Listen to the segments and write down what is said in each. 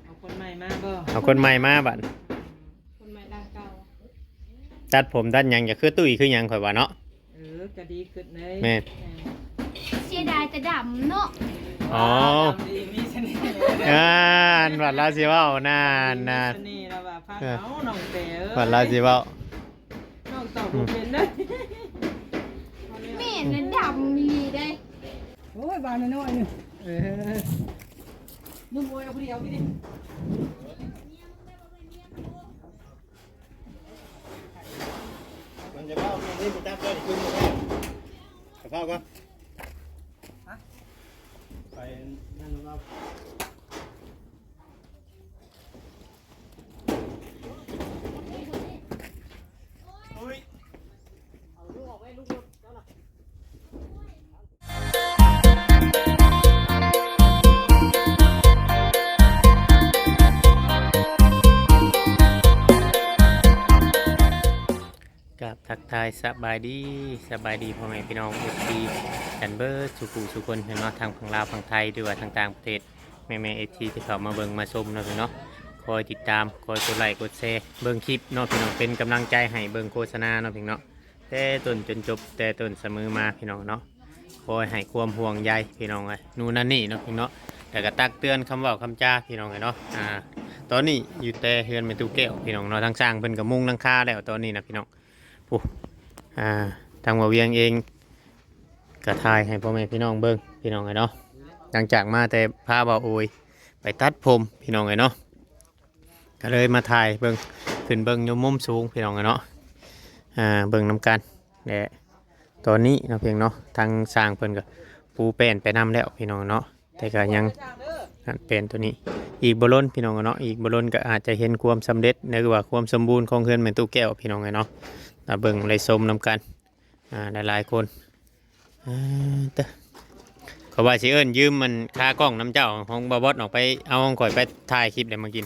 เอาคนใหม่มาบ่เอาคนใหม่มาบัดคนใหม่ร่างเก่าตัดผมตัดหยังอย่าคือตุ้ยคือหยังข่อยว่าเนาะก็ดีขึ้นเลยแม่เสียดายแต่ดำเนาะอ๋อดีมีเสน่ห์บัดลาสิเว้านานเสน่ห์แล้วว่าพาเอาน้องเต๋อบัดลาสิเว้าน้องตอบบ่เป็นเด้อแม่น่ะดำมีได้โอ้ยบานน้อยๆนึงนุ่มโอยเอาผู้เดียวพี่ดิมันจะเข้าตรงนี้กูจับได้ขึ้นมาแล้วเข้าก็ไปนั่นเรากับทักทายสบายดีพ่อแม่พี่น้องFCกันเบิร์ดสุคนเห็นเนาะทางฝั่งลาวฝั่งไทยหรือว่าทางต่างประเทศแม่FCที่เขามาเบิ่งมาชมเนาะพี่เนาะคอยติดตามคอยกดไลค์กดแชร์เบิ่งคลิปเนาะพี่น้องเป็นกำลังใจให้เบิ่งโฆษณาเนาะพี่เนาะแต่ต้นจนจบแต่ต้นเสมอมาพี่น้องเนาะคอยให้ความห่วงใยพี่น้องเลยนู่นนั่นนี่เนาะพี่เนาะแต่ก็ตักเตือนคำว่าคำจ้าพี่น้องเลยเนาะตอนนี้อยู่แต่เฮือนแม่ตู้แก้วพี่น้องเนาะทางสร้างเพิ่นก็มุ่งหลังคาแล้วตอนนี้นะพี่น้องทางว่าเวียงเองกระทายให้พ่อแม่พี่น้องเบิ้งพี่น้องไงเนาะหลังจากมาแต่พาบ่าวโอยไปตัดผมพี่น้องไงเนาะก็เลยมาถ่ายเบิ้งขึ้นเบิ้งยมมุมสูงพี่น้องไงเนาะเบิ้งน้ำกันและตอนนี้เนาะเพียงเนาะทางสร้างเพิ่นก็ปูแป้นไปนำแล้วพี่น้องเนาะแต่ก็ยังเป็นตัวนี้อีกบล้นพี่น้องเนาะอีกบล้นก็อาจจะเห็นความสำเร็จหรือว่าความสมบูรณ์ของเฮือนแม่ตู้แก้วพี่น้องไงเนาะเบิ่งเลยชมนำกันหลายคนเขาว่าสิเอิ้นยืมมันค่ากล้องน้ำเจ้าของบอบอสออกไปเอาของข่อยไปถ่ายคลิปเดี๋ยวมากิน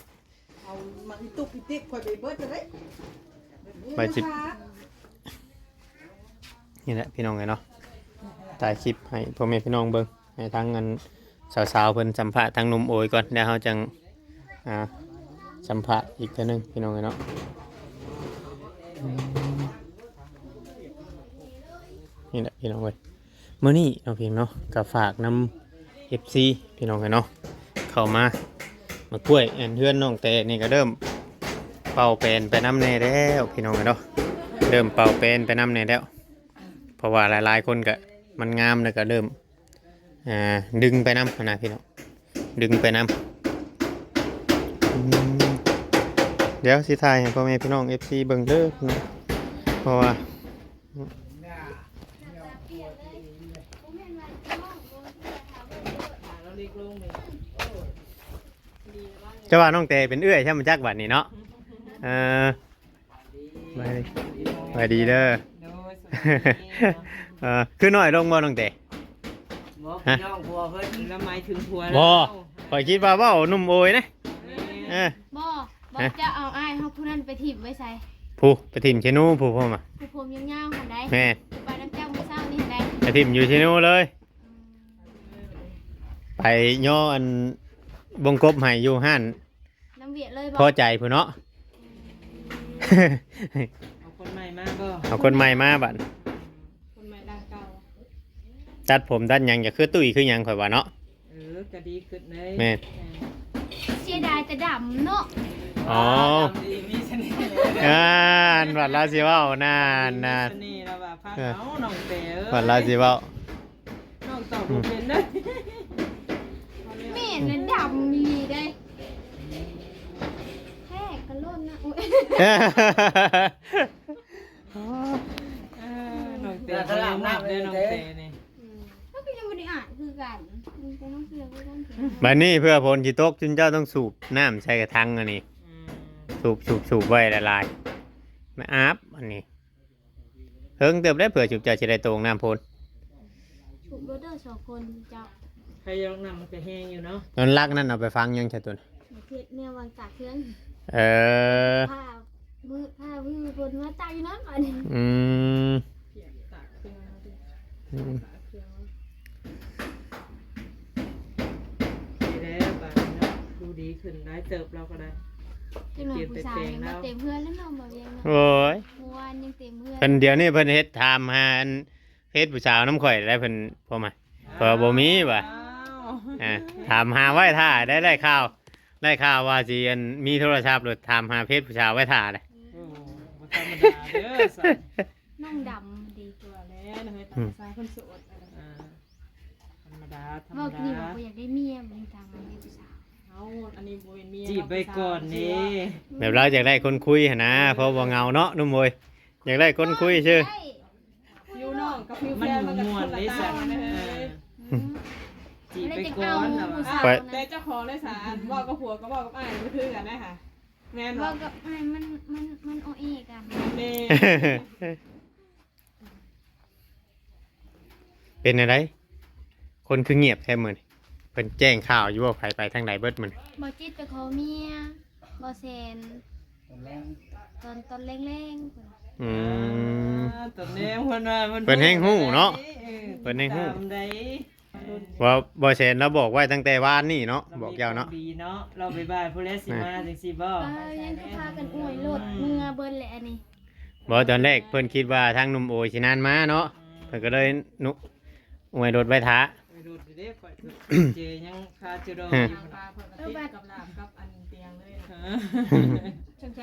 เอามาอีตุ๊กอีติ๊กข่อยไปเบิดเลยไปจิบนี่แหละพี่น้องไงเนาะถ่ายคลิปให้พ่อแม่พี่น้องเบิ่งให้ทั้งเงินสาวๆเพิ่นสัมภาษณ์ทั้งหนุ่มโอยก่อนแล้วเขาจังสัมภาษณ์อีกเท่านึงพี่น้องไงเนาะนี่แหละพี่น้องเว้ยเมื่อนี้เราเพียงเนาะกับฝากนำ FC พี่น้องกันเนาะเข้ามากล้วยเพื่อนน้องแต่นี่ก็เริ่มเป่าเป็นไปน้ำแน่แล้วพี่น้องกันเนาะเริ่มเป่าเป็นไปน้ำแน่แล้วเพราะว่าหลายๆคนก็มันงามแล้วก็เริ่มดึงไปน้ำนะพี่น้องดึงไปน้ำเดี๋ยวสิทายให้พ่อแม่พี่น้อง FC เบิ่งเด้อนะเพราะว่าจะว่าน้องเตเป็นเอื้อยใช่ไหมจักบัดนี้เนาะไปดีเด้อคือน้อยลงบ่น้องเตฮะน้องผัวเพิ่นละหมายถึงผัวบ่ข่อยคิดว่าเว้านุ่มโอยนะบ่จะเอาอ้ายเฮาผู้นั้นไปถิ่มไว้ใส่ผู้ไปถิ่มเชนูผู้พ่อมาผู้ผมยาวๆหั่นได้แม่ไปน้ำเจ้ามื้อเช้านี่หั่นได้ไปถิ่มอยู่เชนูเลยไปย่ออันบงกบให้อยู่ห้านน้ำเวียดเลยพอใจผู้เนาะเอาคนใหม่มาบ่เอาคนใหม่มาบัดคนใหม่ร่างเก่าตัดผมตัดหยังอย่าคือตุ้ยคือหยังข่อยว่าเนาะก็ดีขึ้นเลยแม่เสียดายแต่ดำเนาะอ๋อดีมีเสน่ห์บัดลาสิเว้านาน เสน่ห์แล้วว่าพาเอาน้องเต๋อบัดลาสิเว้าน้องตอบบ่เป็นเด้อแม่น่ะดำมีได้แท้กันโลดนะน้องเต๋อเขาอาบน้ำเลยน้องเต๋อนี่ก็คือยังบ่ได้อ่านคือกันแต่น้องเสือก็ต้องบัดนี้เพื่อผลสิตกจุนเจ้าต้องสูบน้ำใส่กระถางอันนี้สูบไว้ละลายไม่อาบอันนี้เพิ่งเติมได้เผื่อจุบจะได้ตรงน้ำพลสูบรถเดอร์2คนเจ้าใครยกน้ำมันจะแห้งอยู่เนาะตอนลักนั่นเอาไปฟังยังใช่ตัวเนี่ยวางจากเครื่องผ้ามือบนหัวใจอยู่นั่นก่อนแล้วบ้านเนาะ ขึ้นได้เติบเราก็ได้ จังหน่อยผู้ชายมาเต็มเพื่อนแล้วน้องบ่เวียงเนาะ โอ้ย เมื่อวานยังเต็มเพื่อน เพิ่นเดี๋ยวนี้เพิ่นเฮ็ดถามหาอันเฮ็ดผู้สาวน้ำข่อยได้เพิ่นพอมาเพิ่นบ่มีว่ะ อ้าว ถามหาไว้ท่าได้ข่าวว่าสิอันมีโทรศัพท์หรือถามหาเพจผู้สาวไว้ท่าเลย โอ้บ่ธรรมดาเด้อสัตว์ น้องดำดี ตัวแล้วนะเฮ้ยตามสายคนโสดอะไร อ่าธรรมดาธรรม บอก ดา นี่บอกว่าอยากได้เมียบ่มีทางมามีผู้สาว เอาอันนี้บ่เป็นเมีย จีบไปก่อนนี่ แบบเราอยากได้คนคุยหั่นนะเพราะบ่เหงาเนาะนุ่มโวยอยากได้คนคุยชื่อ ได้ ฟิวน้องกับฟิวแฟ มัน นมัน ม่ ก็ ว คน น เล ละ ย ตา สัตว์ นะ เอ เฮ้ย อ อืม จีบ แล้ว ไป จะ ก่อ เอา นน่ะ ผู้ ว่ะ สาว แต่ นะ เจ้าของเลยสารบอกกับผัวก็บอกกับอ้ายไม่คือกันได้ค่ะแม่น บบ อ อก ก กับไอ้มันโอเอกัน แม่ เป็นอะไรคนคือเงียบแท้มื้อนี้เพิ่นแจ้งข่าวอยู่ว่าไปทางใดเบิดมื้อนี้ บอจิตไปขอเมียบอเซนตอนแรงๆ อืม ตอนนี้เพิ่นว่า เพิ่นแฮ่งฮู้เนาะเพิ่นแฮ่งฮู้ ตามได้ ว่าบ่เซนเราบอกไว้ตั้งแต่วานนี่เนาะบอกยาวเนาะ ดีเนาะเราไปบ้านผู้เลสสิมาจังซี่บ่ ยังคือพากันอวยโลดเมื่อเบิ้ลแหละอันนี้ บ่ตอนแรกเพิ่นคิดว่าทางหนุ่มโอสินานมาเนาะเพิ่นก็เลยนุอวยรถไว้ท้า ไปดูดิเด้ข่อยเจยังคาจุดอ ฮะ อยู่ ปลาเพิ่นก็ติดกับลามกับอันเตียงเลย ฮะ สนใจ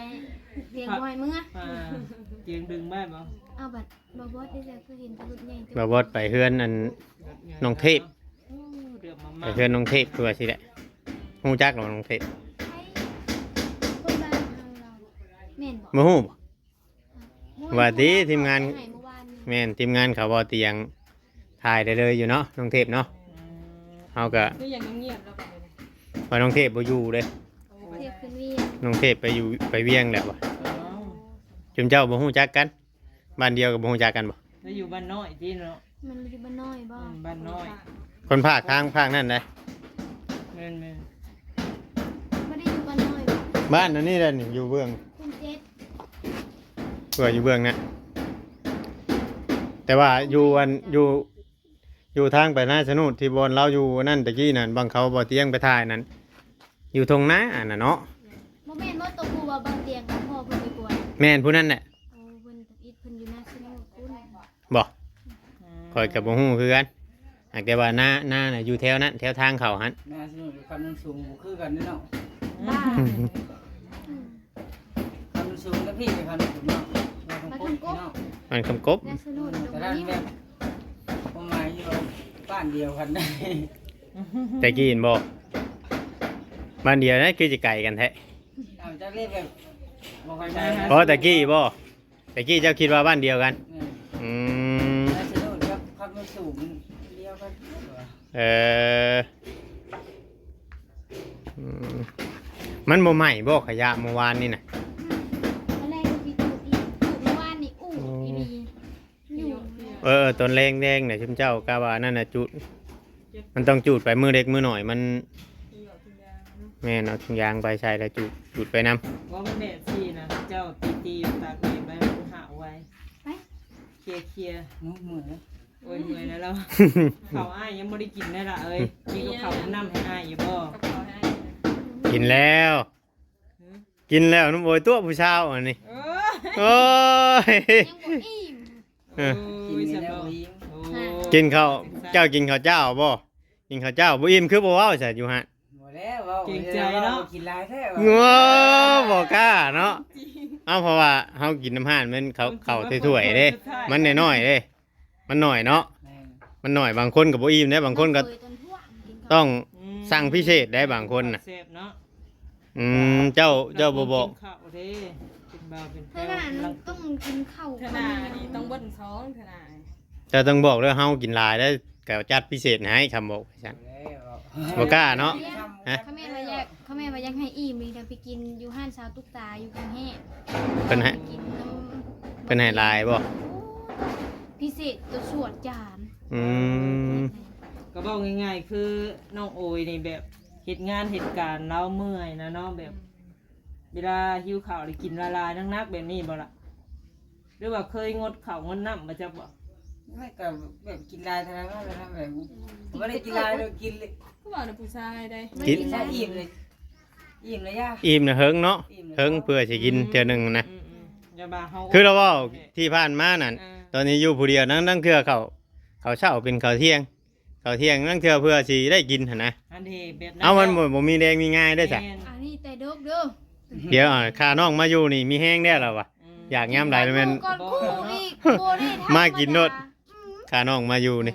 เรียงบอยเมื่อ อ่าเตียงดึงได้บ่ เอาบัตรบอบอสได้แล้วก็เห็นตลุดใหญ่ บ่บดไปเฮือนอัน น้องเทพ โอ้เดือดมา ไป มาก เฮือนน้องเทพคือว่าสิแหละฮู้จักหรอน้องเทพ คนบ้านเราแม่นบอก บ่ฮู้บ่ว่าดีทีมงาน เมื่อวานนี้ แม่นทีมงานเขาบ่เตียงถ่ายได้เลยอยู่เนาะน้องเทพเนาะเฮาก็ คืออย่างเงียบๆแล้วกันเลยนะ ว่าน้องเทพบ่อยู่เด้ เรียกขึ้นเวียน น้องเทพไปอยู่ไปเวียงแล้วว่ะ อ้าว จุมเจ้าบ่ฮู้จักกันบ้านเดียวก็บ่ฮู้จักกันบ่ แล้วอยู่บ้านน้อยที่เนาะ มันอยู่บ้านน้อยบ่ บ้านน้อย คนภาคทางภาคนั่นเด้ แม่น ไม่ได้อยู่บ้านน้อยบ่ บ้านอันนี้แหละนี่อยู่เบื้อง คุณเจ็ด เพื่ออยู่เบื้องนะแต่ว่าอยู่อันอยู่ทางไปหน้าสนุดที่บอนเราอยู่นั่นตะกี้นั่นบางเขาบ่เตียงไปถ่ายนั่นอยู่ทงนาอันน่ะเนาะ บ่แม่นว่าตัวกูว่าบางเตียงกับพ่อเพิ่นไปกวน แม่นผู้นั้นแหละ โอ้เพิ่นกับอีทเพิ่นอยู่หน้าสนุกคุณ บ่ ๆ คอยกับบ่ฮู้คือกันหากแต่ว่าหน้าน่ะอยู่แถวนั้นแถวทางเขาหั่น น่าสนุกคำนั้นสูงบ่คือกันนี่เนาะ บ้า คำนั้นสูงกับพี่กับคำนั้นสูงเนาะเราคงกบพี่เนาะ มันคำกบ หน้าสนุกตรง แต่ด้าน นี้ แบบผมหมายอยู่บ้านเดียวกันได้ แต่กี้เห็นบ่บ้านเดียวนั่นคือสิไกลกันแท้ เอาจะเรียกแบบบ่ค่อยได้ เพราะแต่กี้บ่แต่กี้เจ้าคิดว่าบ้านเดียวกัน นี่ อืม น่าสนุกครับคำนั้นสูงเดียวกัน เอออืมมันบ่ใหม่บ่ขยะเมื่อวานนี่น่ะ ตอนแรกก็พี่ตูดอีกตูดเมื่อวานนี่อู้อีนีอยู่ เออตอนแรงๆน่ะชุมเจ้ากะว่านั่นน่ะจุด มันต้องจุดไปมือเล็กมือหน่อยมันแม่นเอาถุงยางไปใส่แล้วจุดไปนำ ว่ามันแดดสินะเจ้าตีตากแดดไว้มันหาไว้ ไป เคลียร์ มุกเหมือน โอ้ยเมื่อยแล้วเราข้าวอ้ายยังบ่ได้กินได้ล่ะเอ้ยกินกับข้าวน้ำให้อ้ายอยู่บ่ กับเขาให้ กินแล้วกินแล้วนุ่มโอยตัวผู้ชาวอันนี้ เอ โอ้ย ยังบ่อิ่ม เออ กิน โอ้ย นี่ ส แล้ว บาย ยิ้ม โอ้ กินข้าวเจ้ากินข้าวเจ้าบ่กินข้าวเจ้าบ่อิ่มคือบ่เว้าซะอยู่ฮะ หมดแล้วเว้ากินหลายแท้ งัวบ่กล้าเนาะเอาเพราะว่าเฮากินน้ำห่านมันเข้าถ้วยๆเด้มันน้อยๆเด้มันน้อยเนาะมันน้อยบางคนก็บ่อิ่มเด้บางคนก็ เคยจนท่วงกินข้าว ต้องสั่งพิเศษได้บางคนน่ะ แซ่บเนาะ เจ้าบ่บอก กินข้าวเด้เป็นบ่าวเป็น เท่านั้นต้องกินข้าว ธนานี่ต้องเบิ้ลท้องธนา เจ้าต้องบอกเด้อเฮากินหลายได้ก็จัดพิเศษให้คำบอกไปซั่นบ่กล้าเนาะฮะ เขาแม่ว่าอยากให้อิ่มมีแต่ไปกินอยู่ห้านสาวตุ๊กตาอยู่กรุงเทพ เพิ่นให้ กินน้ำ เพิ่นให้หลายบ่ พิเศษตัวสวดจาน อืม ก็บอกง่ายๆคือน้องโอยนี่แบบเหตุงานเหตุการณ์เราเมื่อยนะเนาะแบบ เวลาหิวข้าวหรือกินละลายนักๆแบบนี้บ่ล่ะหรือว่าเคยงดข้าวงดน้ำมาจักบ่ ไม่ก็แบบกินลายเท่านั้นเลยนะแบบไม่ได้กินลายเลยกินเลย ก็บอกในผู้ชายได้ กิน กินซะอิ่มเลย อิ่มเลยย่า อิ่มนะเฮิงเนาะเฮิงเพื่อสิกินเทื่อหนึงนะ อย่าบ่าเฮา คือเราเว่าที่ผ่านมานั่น เออ ตอนนี้อยู่ผู้เดียวนั่งเทื่อเขาเช้าเป็นเขาเที่ยงนั่งเทื่อเพื่อสิได้กินหั่นนะ อันนี้แบบนั้น เอามันบ่มีแดงมีง่ายได้จ้ะ แม่น อันนี้แต่เด็กเด้อ เดี๋ยวข้าน้องมาอยู่นี่มีแห้งได้แล้ววะ ม อยากย้ำใดแม่น ก่อนคู่อีกโบได้ทำ มากินโนด ข้าน้องมาอยู่นี่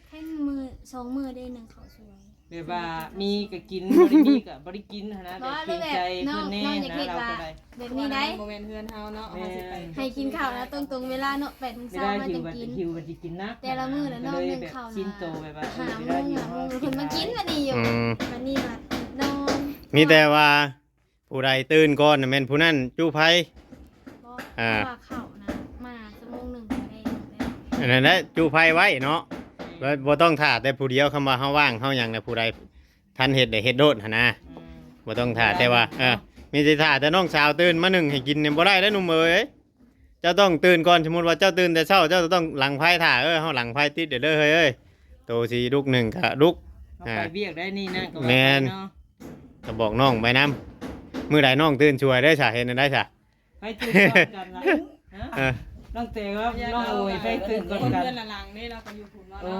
ให้มือ2มือได้1ข้าวสวย แบบว่ามีก็กินบ่ได้มีก็บ่ได้กินหั้นนะ เพราะ แต่ ว่า เกรงใจ น้อง เพิ่นแน่ น้องอย่า นะ คิด เรา ว่า ก็ได้ แบบนี้ได้ โมเมนต์เฮือนเฮาเนาะ แม่ เฮาสิไป ให้กินข้าวนะตรงๆเวลาเนาะ8:00น ไม่ได้ มา หิ จั ว ง บัด กิน หิวบัดสิกินนะ แต่ละมื้อน่ะน้อง ก็เลย นึ่ง แบบ ข้าวนะ สิ้นโตแบบว่า หา เว โม ลาง หิว หาโม เฮาง เพิ่นมากินมานี่อยู่ อืม วันนี้ล่ะนอน มีแต่ว่าผู้ใดตื่นก่อนน่ะแม่นผู้นั้นจู้ไผ บ่ อ่า ว่าข้าวนะมาชั่วโมงหนึงก็ได้แล้ว อันนั้นแหละจู้ไผไว้เนาะบ่ต้องท่าแต่ผู้เดียวคำว่าเฮาว่างเฮาหยังน่ะผู้ใดทันเฮ็ดได้เฮ็ดโดดหั่นนะ อืม บ่ต้องท่าแต่ว่ามีแต่ท่าแต่น้องสาวตื่นมานึ่งให้กินเนี่ยบ่ได้แล้วหนุ่มเอ้ยเจ้าต้องตื่นก่อนสมมุติว่าเจ้าตื่นแต่เช้าเจ้าต้องหลังไผท่าเฮาหลังไผติดเด้อเฮ้ยเอ้ยโตสิลุกหนึ่งก็ลุก เอาไปเวียกได้นี่นะก็ว่า แม่น ไปเนาะ ก็บอกน้องไปนํมื้อใดน้องตื่นช่วยได้ซะเฮ็ดได้ซะ ไปตื่นก่อนกันล่ะฮะ เออ น้องเตว่าน้องโอยไปตื่นก่อนกัน เพื่อนหลังๆนี่เราก็อยู่พุ่นเนาะ โอ้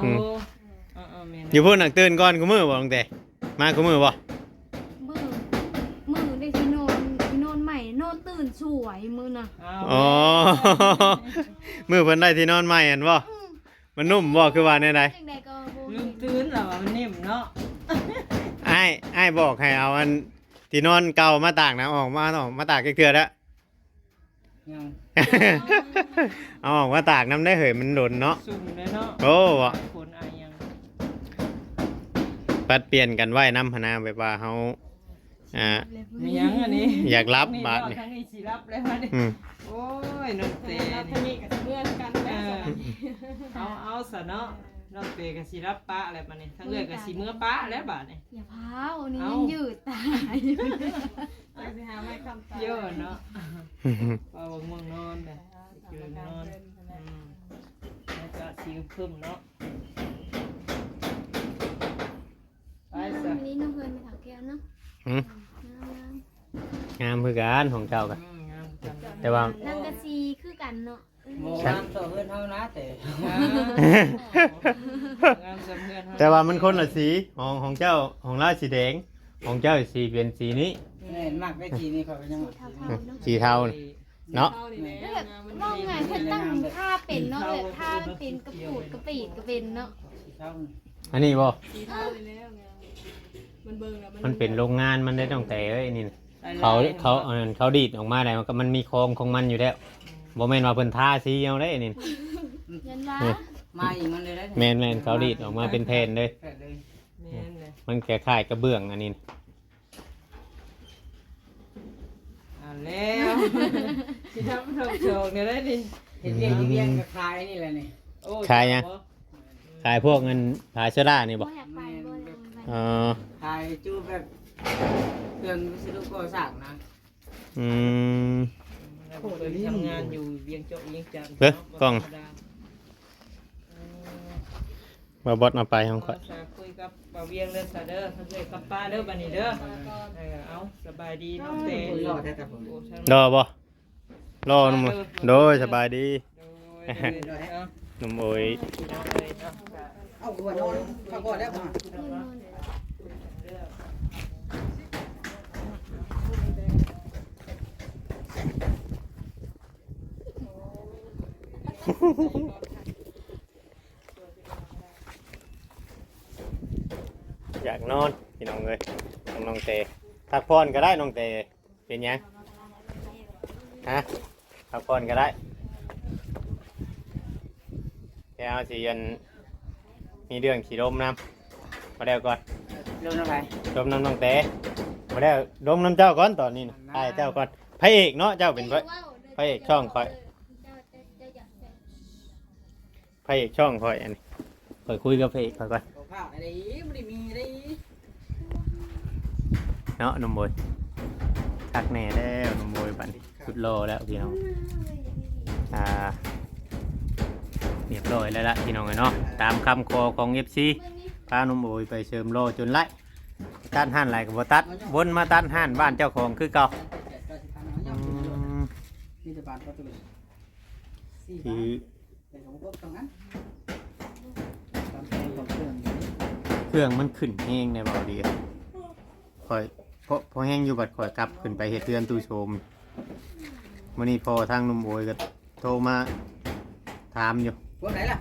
เนาะ แม่น อยู่พุ่นน่ะตื่นก่อนกูมื้อบ่น้องแต่มากูมื้อบ่ มือมือได้ที่นอนใหม่นอนตื่นสวยมือน่ะ เอา อ๋อ มื้อเพิ่นได้ที่นอนใหม่อันบ่มันนุ่มบ่คือว่าแนวใด จังใดก็บ่ ลื เห็ ม น ตื่นแล้วว่ามันนิ่มเนาะ อ้ายบอกให้เอาอันที่นอนเก่ามาตากนะออกมาตากเกลือๆแล้ว ยัง เอาออกมาตากน้ำได้เหยมันหล่นเนาะ สุ่มเลยเนาะ โอ้ว่ะ คนอายัง ปัดเปลี่ยนกันไว้น้ำพนาแบบว่าเขามียังอันนี้ อยากรับบาท นี่ นี่ ทั้งนี้สิรับเลยมาดิ อืม โอ้ยน้องเต เราทนี่กับเพื่อนกันแล้ว เอาซะเนาะน้องเตก็สิรับป้าอะไรมานี่ทั้งเอื้อยก็สิเมื่อป้าแล้วบาดนี่ อย่าพาวอันนี้ยังยืดตายอยู่ ไปสิหาไม่คำตา เยอะเนาะป้าว่าง่วงนอนเลยยืนนอนแล้วก็สิเพิ่มเนาะไปซะ วันนี้น้องเพิ่นไปถาแก้วเนาะ หืม น้ำ งามคือกันของเจ้ากัน งามจัง แต่ว่า นั่งกะซีคือกันเนาะ โมงามต่อเพื่อนเฮานะแต่ งามสำเพื่อน แต่ว่ามันคนละสีของเจ้าของราสีแดงของเจ้าสีเป็นสีนี้ แม่นมากได้ทีนี่เขาก็ยัง สีเทาๆเนาะ สีเทานี่ เนาะ แล้วแบบมองไงเพิ่นตั้งท่าเป็นเนาะแบบท่ามันเป็นกระปูดกระปีดกระเป็นเนาะ เท่า อันนี้บ่ สีเทาเลยแล้วไงมันเบิ่งแล้ว มันเป็นโรงงานมันได้ตั้งแต่เอ้ยนี่น่ะเขาดีดออกมาได้มันมีโครงของมันอยู่แล้วบ่แม่นว่าเพิ่นทาสีเอาได้นี่ ยันว่า มาอีกมันเลยได้ แม่นเขาดีดออกมาเป็นแผ่นเลย แปดเลย แม่นเลย มันคล้ายๆกระเบื้องอันนี้ แล้วสิทำทำโชว์เนี่ยได้ดิ เห็นเวียงเวียงกับคลายนี่แหละนี่ โอ้ ขายยัง ขายพวกเงินผาเชื้อรานี่บ่ บ่อยากไปบ่อยากไป อ๋อ คลายจูแบบเครื่องวิศวกรสร้างนะ อืม ผมเคยทำงานอยู่เวียงเจาะเวียงจันทร์ เด้อกล้อง มาบดมาไปของข่อย คุยกับบ่าวเวียงเด้อซะเด้อเพิ่นเลยกับป้าเด้อบัดนี้เด้อเอาสบายดีน้องเต้ คนรอดแท้ๆผม รอบ่รอหนุ่มโดยสบายดี โดยเอา หนุ่มโอ้ย เอาเลยเนาะ เอาหัวนอนเขาก็ได้ป่ะ อยากนอนพี่น้องเลยน้องเตพักผ่อนก็ได้น้องเตเป็นยังฮะพักผ่อนก็ได้แกเอาสิยันมีเรื่องขี่ลมน้ำมาเดี๋ยวก่อน เรื่องอะไร ดมน้ำน้องเตมาได้ดมน้ำเจ้าก่อนตอนนี้นะไอ้เจ้าก่อนพระเอกเนาะเจ้าเป็นพระเอกช่องคอยพระเอกช่องคอยอันนี้คอยคุยกับพระเอกคอยก่อน ข้าวอะไรไม่ได้มีได้ เนาะหนุ่มบอยทักแน่แล้วหนุ่มบอยบัดนสุดโลแล้วพี่น้องเรียบร้อยแล้วล่ะพี่น้องเนาะตามคำคอของ FC พาหนุ่มบอยไปเสริมโลจนไล่ ตัดห้านหลายก็บ่ตัดวนมาตัดห้านบ้านเจ้าของคือเก่าอืม มีแต่บาทก็ตัวสี่ คื บา อ ทเป็นของพวกตรงนั้นตามตัวของเครื่อง เครื่องมันขึ้นแห้งในเบาดีข่อยพอแห้งอยู่บัดข่อยกลับขึ้นไปเฮ็ดเรือนตู้โชมมื้อนี้พอทางหนุ่มโอยก็โทรมาถามอยู่ พวกไหนล่ะ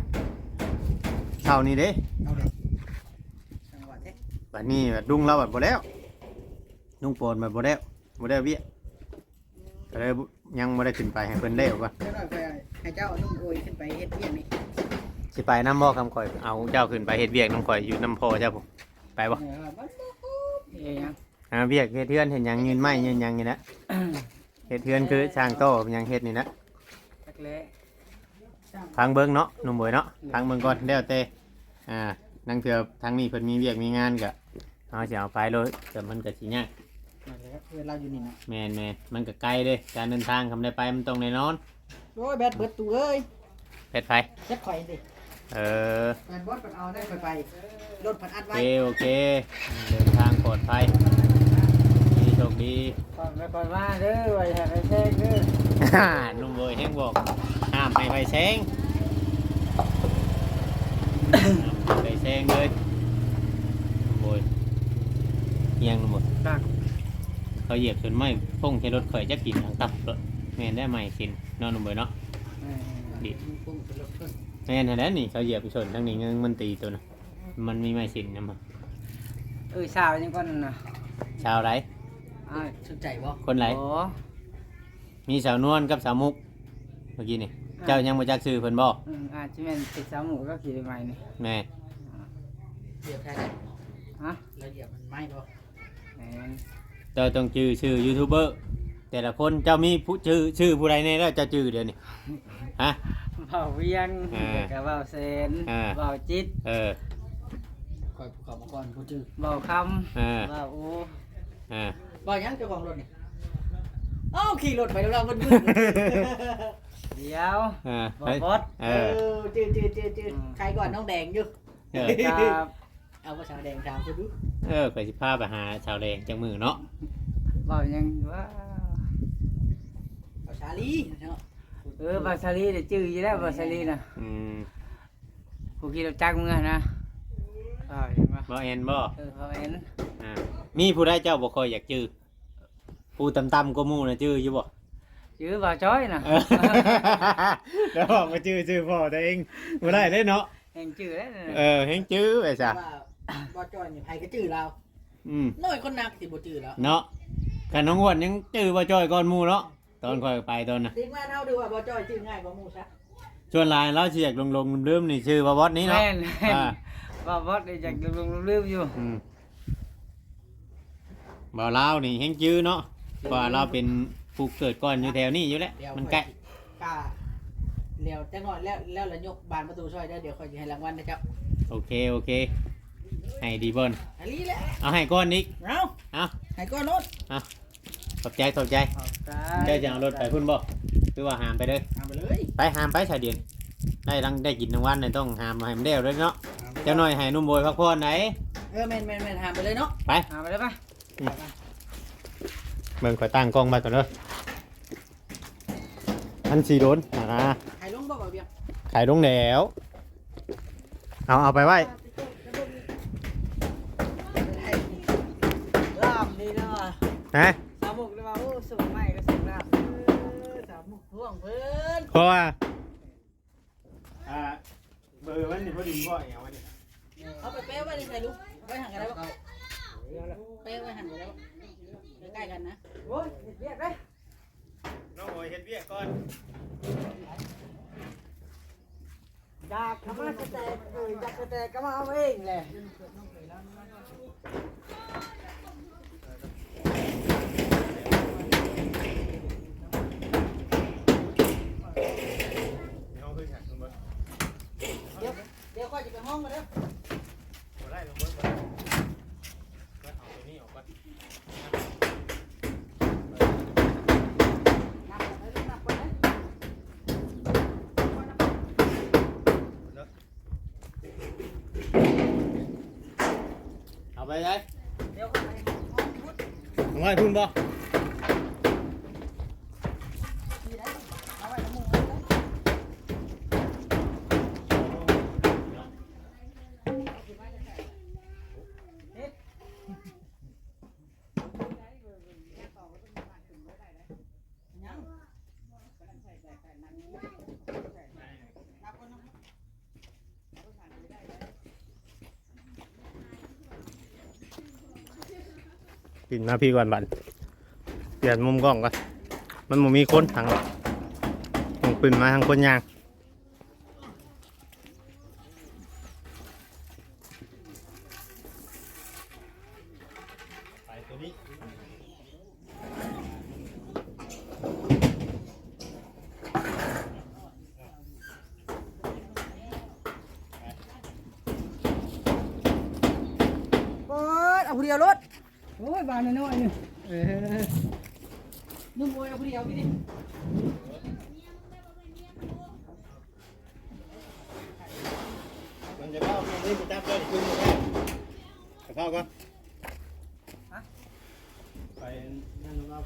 เช้านี้เด้ เอาเลยจังหวะเท บัดนี้บัดดุงเราบัดบ่แล้วดุงโปนบัดบ่แล้วเวียก็เลยยังบ่ได้ขึ้นไปให้เพิ่นได้ว่า เจ้าหน่อยไปให้เจ้านุ่มโอยขึ้นไปเฮ็ดเวียนนี่ สิไปน้ำบ่คำข่อยเอาเจ้าขึ้นไปเฮ็ดเวียกน้ำข่อยอยู่น้ำพอเจ้าผมไปบ่ ยัง เวียกเฮ็ดเทือนเห็นหยังยืนไม้ยืนหยังนี่นะ เฮ็ดเทือนคือช่างโตเป็นหยังเฮ็ดนี่นะ ตักเละ ทางเบิ่งเนาะหนุ่มเบยเนาะทางเบิ่งก่อนแล้วแต่นั่งเถื่อทางนี้เพิ่นมีเวียกมีงานก็เอาสิเอาไปเลยแต่มันก็สิยาก นั่นแหละเพื่อนเราอยู่นี่นะ แม่นมันก็ไกลเด้การเดินทางคำได้ไปมันต้องแน่นอน โอ้ยแบตเบิดตู้เอ้ย เฮ็ดไฟ เช็ดข่อยสิ เออ แบตบอสมันเอาได้ไปรถผัดอัด โอ ไว้ เคโอเคเดินทางปลอดภัยดีโชคดี ก่อนไปก่อนมาเด้อไว้ให้ไปแทงเด้อ หนุ่มเบยแฮงบอกห้ามให้ไฟแสง ไปแซงเลยโอยเอียงหมด ตัก เขาเหยียบจนไหม้พุ่งใช้รถข่อยจะกินทางตับรถแม่นได้ไหมสินนอนหนุ่มเบยเนาะแม่นแล้วนี่เขาเหยียบไปชนทั้งนี้เงินมันตีตัวนะมันมีไม้สินนะมา สาวยังก่อนน่ะ ชาวไร สนใจบ่ คนไร โอ้ มีสาวนวลกับสาวมุกเมื่อกี้นี่เจ้ายังมาจักซื้อเพิ่นบ่ อาจจะเป็นติดสาวหมูก็ขี่ใหม่นี่ แม่ เหยียบแท้เลยฮะแล้วเหยียบมันไหม้บ่แม่น เจ้าต้องชื่อยูทูบเบอร์แต่ละคนเจ้ามีผู้ชื่อผู้ใดในแล้วเจ้าชื่อเดี๋ยวนี้ฮะ เบาเวียงกับเบาเซนเบาจิต คอยขอมาก่อนผู้จื้อเบาคำเบาอูเบายังเจ้าของรถนี่อ้าวขี่รถไปแล้วเราบึ้นเดี๋ยวบอบอสจื้อใครก่อนน้องแดงอยู่ครับเอาภาษาแดงถามคุณดู ข่อยสิพาไปหาชาวแดงจังมือเนาะ เบายังว่าภาษาลีเนาะภาษาลีเดี๋ยวจื้ออยู่แล้วภาษาลีนะผู้ขี่รถจักรมึงนะบ่เอ็นบ่ เขาเอ็น มีผู้ใดเจ้าบ่ค่อยอยากจื้อผู้ต่ำๆก็หมู่น่ะจื้ออยู่บ่ จื้อบ่จ้อยนะ แล้วบอกมาจื้อพ่อตัวเองบ่ได้เด้เนาะ แห่งจื้อแล้ว แฮงจื้อไปซะ บ่จ้อยนี่ไผก็จื้อเรา อืม น้อยคนนักสิบ่จื้อแล้ว เนาะคันน้องอ้วนยังจื้อบ่จ้อยก่อนหมู่เนาะตอนค่อยไปตอนน่ะ ทีมงานเฮาดูว่าบ่จ้อยจื้อง่ายกว่าหมู่ซะ ส่วนหลายเราสิอยากลงลืมๆนี่ชื่อว่าบอสนี้เนาะ บ่บอสได้จากลืมอยู่ บ่าวลาวนี่แฮงจื้อเนาะว่าเราเป็นผู้เกิดก่อนอยู่แถวนี้อยู่แล้วมันใกล้ กะเดี๋ยวจังหน่อยแล้วละยกบานประตูช่วยได้เดี๋ยวค่อยสิให้รางวัลนะครับ โอเคให้ดีเบิ้ล อันนี้แหละ เอาให้ก้อนอีก เอาให้ก้อนรถ ขอบใจเจ้าจะเอารถไปพุ่นบ่คือว่าหามไปเด้อ เอาไปเลย ไปหามไปชายเดียนได้กินทั้งวันเลยต้องหามให้มันเด้วด้วยเนาะเจ้าหน่อยให้นุ่มโบยพักผ่อนไหน แม่นหามไปเลยเนาะ ไป หามไปเลยป่ะ เบิ่งข่อยตั้งกล้องไปก่อนเด้ออันสีโดนนะ ให้ลงบ่เบียง ขายลงแล้วเอาไปไว้ ลามนี่เนาะ ฮะ สามมุกเลยว่าโอ้สูงใหม่ก็สูงลามสามมุกท่วงเพิ่น เพราะว่าเบอร์มันนี่พอดีบ่อย่างวันนี้ เอาไปเป๊ะไว้ในใส่ลูกไว้ห่างกันได้ป่ะเป๊ะไว้ห่างกันได้ป่ะใกล้กันนะโอ้ยเรียกได้ น้องโอยเฮ็ดเวียกก่อน อยากทำมาสเต็กอยากสเต็กก็มาเอาเองแหละ น้องขึ้นฉากลงเบอร์ เดี๋ยวค่อยจะไปห้องกันเด้อ บ่ได้ลงเบอร์ก็เอาตัวนี้ออกก่อน นับไปเลย เอาไปเลย เดี๋ยวค่อย ง่ายพุ่นบ่ปิดมาพี่ก่อนบันเปลี่ยนมุมกล้องก่อนมันบ่มีคนทางต้องปิดมาทางคนยางไปตัวนี้เอาผู้เดียวรถโอ้ยบานน้อยๆนี่นุ่มโวยเอาผู้เดียวพี่ดิมันจะเข้าตรงนี้ไปจับเลยขึ้นมาแค่จะเข้าก่อนไปนั่นลงเอา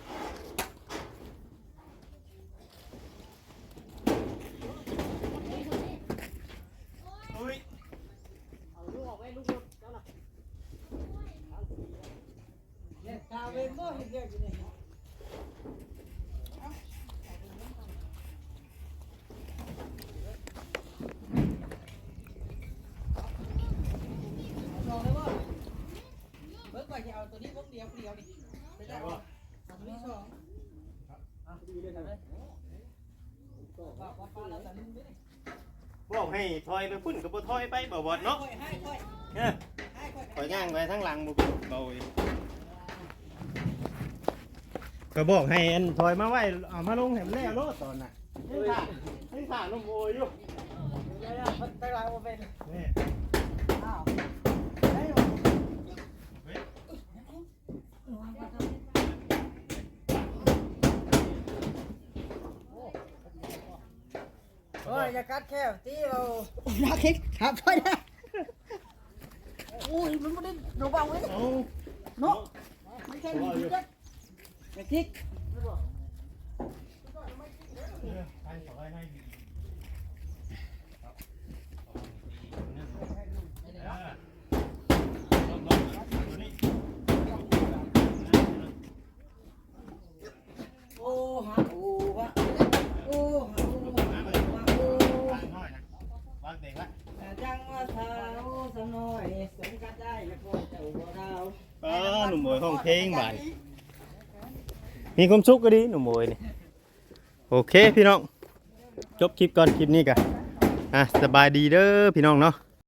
กาเวนบ่เห็นเรียกอยู่นี่ลองเลยบ่เบิกว่าจะเอาตัวนี้วงเดียวนี่ไปได้บ่เอาตัวนี้สองดีเลยครับบอกให้ถอยไปพุ่นกับบ่ถอยไปบ่บอดเนาะถอยย่างไปทั้งหลังบ่เบาก็บอกให้อันถอยมาไว้เอามาลงให้มันแล้วโลดตอนน่ะให้ถ่าลมโอยอยู่ เดี๋ยวๆมันตะลายบ่เป็น นี่ อ้าวโอ้ยอย่ากัดแค่ตีเรานักคิกครับไปนะโอ้ยมันไม่ได้ดูเบาเลย เอา เนาะไม่ใช่มีคิกนะอย่าคิก ให้ถอยให้โอ้ฮะโอ้ฮะโอ้ฮะโอ้ฮะโอ้ วางเด็กละ จังว่าเท้าสำน้อยสมกัดได้แล้วก็เจ้าบ่ดาว หนุ่มมวยห้องเพลงบ่ายมีความสุขก็ดีหนุ่มมวยนี่โอเคพี่น้องจบคลิปก่อนคลิปนี้กันสบายดีเด้อพี่น้องเนาะ